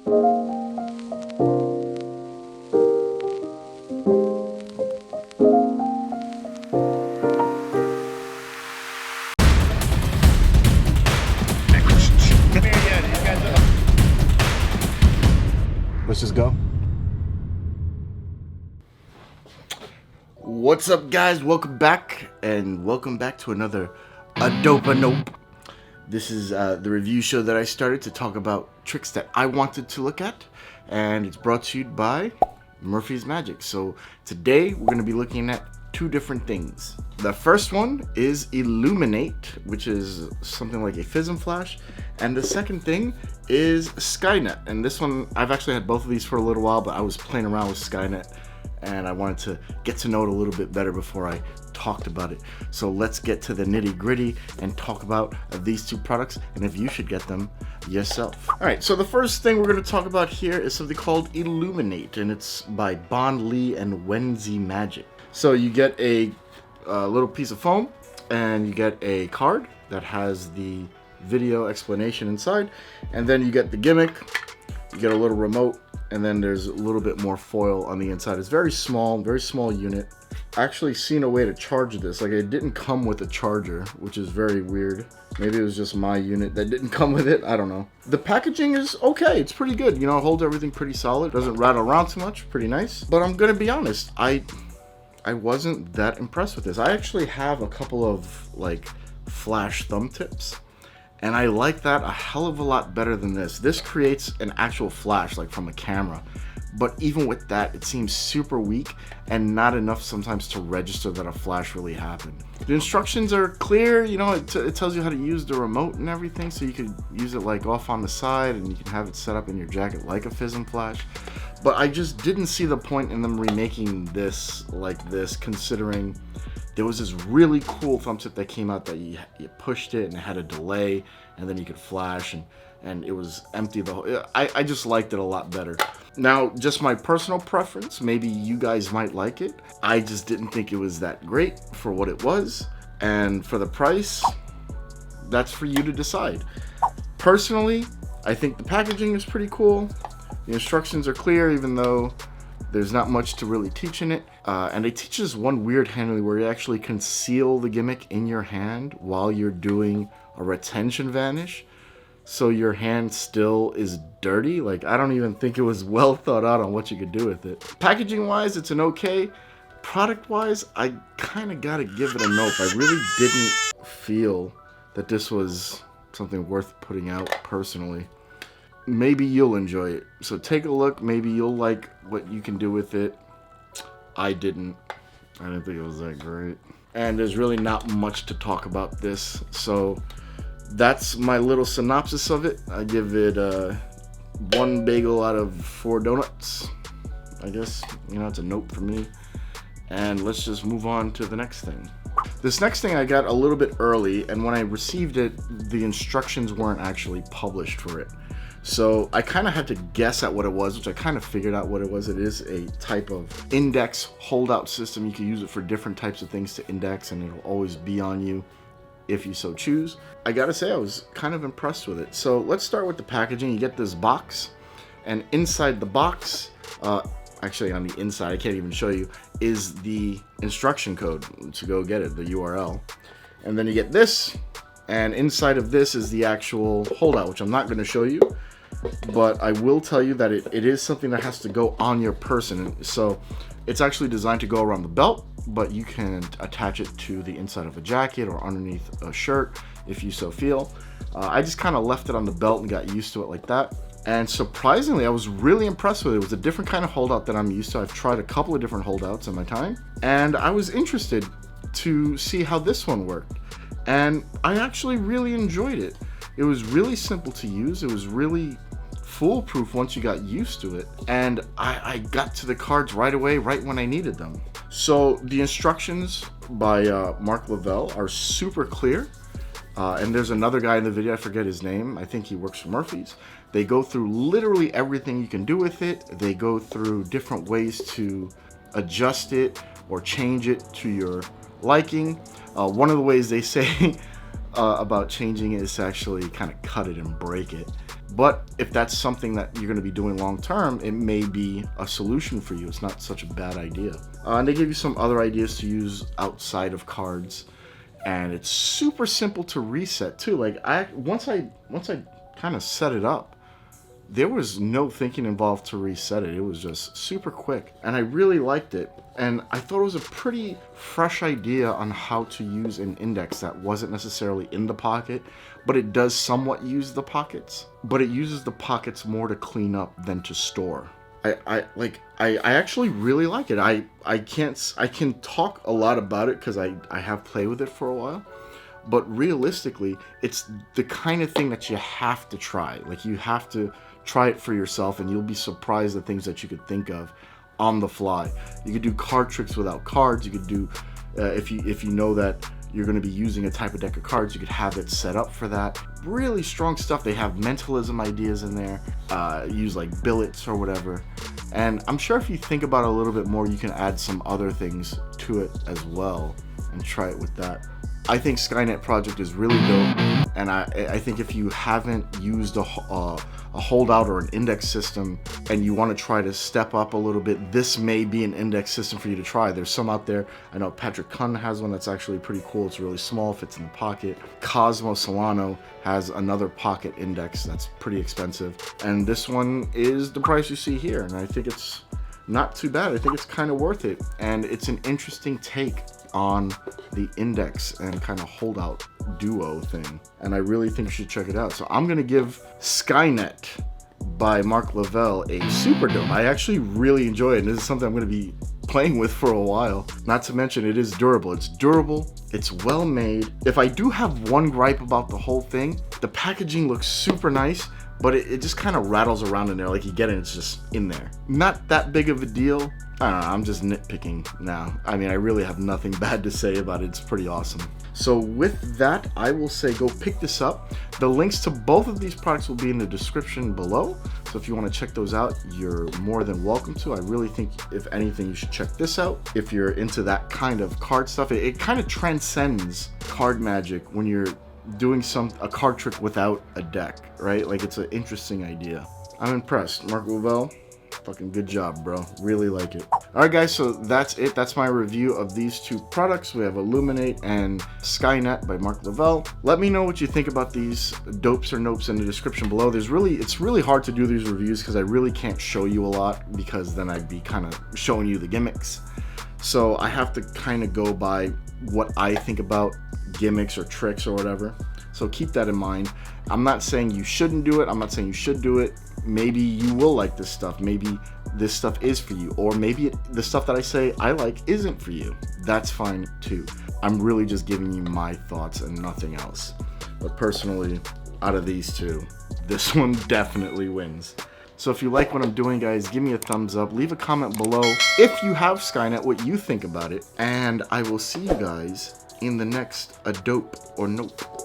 Let's just go. What's up, guys? Welcome back to another Nope. This is the review show that I started to talk about tricks that I wanted to look at, and it's brought to you by Murphy's Magic. So today we're going to be looking at two different things. The first one is Illuminate, which is something like a Fizzm Flash, and the second thing is Skynet. And this one, I've actually had both of these for a little while, but I was playing around with Skynet and I wanted to get to know it a little bit better before I talked about it. So let's get to the nitty gritty and talk about these two products and if you should get them yourself. All right, so the first thing we're going to talk about here is something called Illuminate, and it's by Bond Lee and 𝗦𝗧𝗨𝗙𝗙 Magic. So you get a little piece of foam and you get a card that has the video explanation inside, and then you get the gimmick, you get a little remote, and then there's a little bit more foil on the inside. It's very small unit. I actually seen a way to charge this. Like, it didn't come with a charger, which is very weird. Maybe it was just my unit that didn't come with it. I don't know. The packaging is okay. It's pretty good. You know, it holds everything pretty solid. Doesn't rattle around too much. Pretty nice. But I'm gonna be honest, I wasn't that impressed with this. I actually have a couple of like flash thumb tips, and I like that a hell of a lot better than this. This creates an actual flash, like from a camera. But even with that, it seems super weak and not enough sometimes to register that a flash really happened. The instructions are clear, you know, it tells you how to use the remote and everything, so you could use it like off on the side and you can have it set up in your jacket like a Fizzm Flash. But I just didn't see the point in them remaking this like this, considering there was this really cool thumb tip that came out that you pushed it and it had a delay, and then you could flash, and it was empty the whole. I just liked it a lot better. Now, just my personal preference, maybe you guys might like it. I just didn't think it was that great for what it was, and for the price, that's for you to decide. Personally, I think the packaging is pretty cool. The instructions are clear, even though there's not much to really teach in it. And they teach us one weird handling where you actually conceal the gimmick in your hand while you're doing a retention vanish. So your hand still is dirty. Like, I don't even think it was well thought out on what you could do with it. Packaging wise, it's an okay. Product wise, I kind of gotta give it a nope. I really didn't feel that this was something worth putting out personally. Maybe you'll enjoy it. So take a look. Maybe you'll like what you can do with it. I didn't think it was that great. And there's really not much to talk about this. So that's my little synopsis of it. I give it 1 bagel out of 4 donuts. I guess, you know, it's a nope for me. And let's just move on to the next thing. This next thing I got a little bit early, and when I received it, the instructions weren't actually published for it. So I kind of had to guess at what it was, which I kind of figured out what it was. It is a type of index holdout system. You can use it for different types of things to index, and it'll always be on you if you so choose. I gotta say, I was kind of impressed with it. So let's start with the packaging. You get this box, and inside the box, actually on the inside, I can't even show you, is the instruction code to go get it, the URL. And then you get this, and inside of this is the actual holdout, which I'm not gonna show you, but I will tell you that it is something that has to go on your person. So it's actually designed to go around the belt, but you can attach it to the inside of a jacket or underneath a shirt if you so feel. I just kind of left it on the belt and got used to it like that. And surprisingly, I was really impressed with it. It was a different kind of holdout that I'm used to. I've tried a couple of different holdouts in my time, and I was interested to see how this one worked. And I actually really enjoyed it. It was really simple to use. It was really foolproof once you got used to it. And I got to the cards right away, right when I needed them. So the instructions by Marc Lavelle are super clear. And there's another guy in the video, I forget his name. I think he works for Murphy's. They go through literally everything you can do with it. They go through different ways to adjust it or change it to your liking. One of the ways they say about changing it is to actually kind of cut it and break it. But if that's something that you're going to be doing long term, it may be a solution for you. It's not such a bad idea. And they give you some other ideas to use outside of cards, and it's super simple to reset too. Like once I kind of set it up, there was no thinking involved to reset it. It was just super quick, and I really liked it. And I thought it was a pretty fresh idea on how to use an index that wasn't necessarily in the pocket, but it does somewhat use the pockets, but it uses the pockets more to clean up than to store. I actually really like it. I can talk a lot about it because I have played with it for a while, but realistically, it's the kind of thing that you have to try. Like, you have to try it for yourself, and you'll be surprised at things that you could think of on the fly. You could do card tricks without cards. You could do, if you know that you're going to be using a type of deck of cards, you could have it set up for that. Really strong stuff. They have mentalism ideas in there, use like billets or whatever. And I'm sure if you think about it a little bit more, you can add some other things to it as well and try it with that. I think Skynet project is really dope, and I think if you haven't used a holdout or an index system and you want to try to step up a little bit, this may be an index system for you to try. There's some out there. I know 𝗏𝗏𝗠 has one that's actually pretty cool. It's really small, fits in the pocket. 𝗏𝐻𝐸𝗡 has another pocket index that's pretty expensive, and this one is the price you see here, and I think it's not too bad. I think it's kind of worth it, and it's an interesting take on the index and kind of holdout duo thing, and I really think you should check it out. So I'm gonna give Skynet by Marc Lavelle a super dope. I actually really enjoy it, and this is something I'm gonna be playing with for a while. Not to mention, it is durable. It's durable, it's well made. If I do have one gripe about the whole thing, the packaging looks super nice, but it just kind of rattles around in there. Like, you get it, it's just in there. Not that big of a deal. I don't know, I'm just nitpicking now. I mean, I really have nothing bad to say about it. It's pretty awesome. So with that, I will say go pick this up. The links to both of these products will be in the description below. So if you want to check those out, you're more than welcome to. I really think, if anything, you should check this out. If you're into that kind of card stuff, it kind of transcends card magic when you're doing a card trick without a deck, right? Like, it's an interesting idea. I'm impressed. Marc Lavelle, fucking good job, bro. Really like it. Alright guys, so that's it. That's my review of these two products. We have Illuminate and Skynet by Marc Lavelle. Let me know what you think about these dopes or nopes in the description below. It's really hard to do these reviews because I really can't show you a lot, because then I'd be kind of showing you the gimmicks. So I have to kind of go by what I think about gimmicks or tricks or whatever. So keep that in mind. I'm not saying you shouldn't do it. I'm not saying you should do it. Maybe you will like this stuff. Maybe this stuff is for you. Or maybe the stuff that I say I like isn't for you. That's fine too. I'm really just giving you my thoughts and nothing else. But personally, out of these two, this one definitely wins. So if you like what I'm doing, guys, give me a thumbs up. Leave a comment below if you have Skynet, what you think about it. And I will see you guys in the next A Dope or Nope.